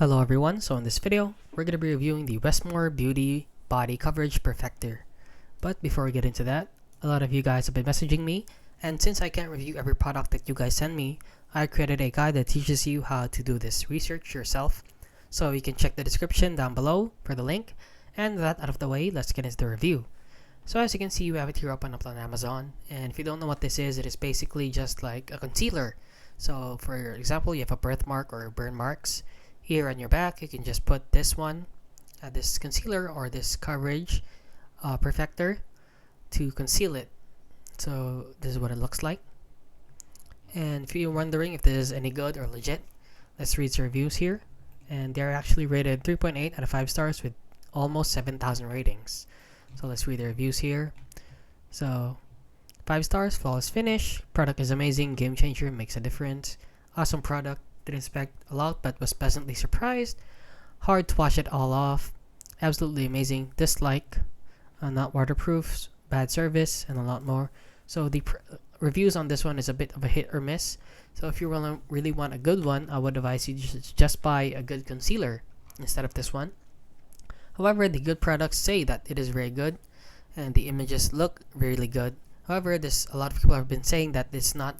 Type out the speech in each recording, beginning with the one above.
Hello everyone, so in this video, we're going to be reviewing the Westmore Beauty Body Coverage Perfector. But before we get into that, a lot of you guys have been messaging me, and since I can't review every product that you guys send me, I created a guide that teaches you how to do this research yourself. So you can check the description down below for the link, and with that out of the way, let's get into the review. So as you can see, you have it here open up on Amazon, and if you don't know what this is, it is basically just like a concealer. So for example, you have a birthmark or burn marks. Here on your back, you can just put this one, this concealer or this coverage perfector to conceal it. So this is what it looks like. And if you're wondering if this is any good or legit, let's read the reviews here. And they're actually rated 3.8 out of 5 stars with almost 7,000 ratings. So let's read the reviews here. So 5 stars, flawless finish, product is amazing, game changer, makes a difference, awesome product. Didn't expect a lot but was pleasantly surprised. Hard to wash it all off. Absolutely amazing. Dislike. Not waterproof. Bad service. And a lot more. So the reviews on this one is a bit of a hit or miss. So if you really want a good one, I would advise you just buy a good concealer instead of this one. However, the good products say that it is very good. And the images look really good. However, a lot of people have been saying that it's not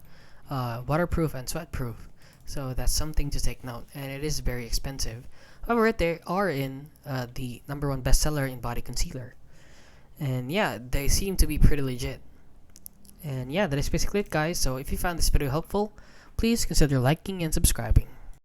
waterproof and sweat proof. So that's something to take note, and it is very expensive. However, they are in the #1 bestseller in body concealer, and yeah, they seem to be pretty legit. And yeah, that is basically it, guys. So if you found this video helpful, please consider liking and subscribing.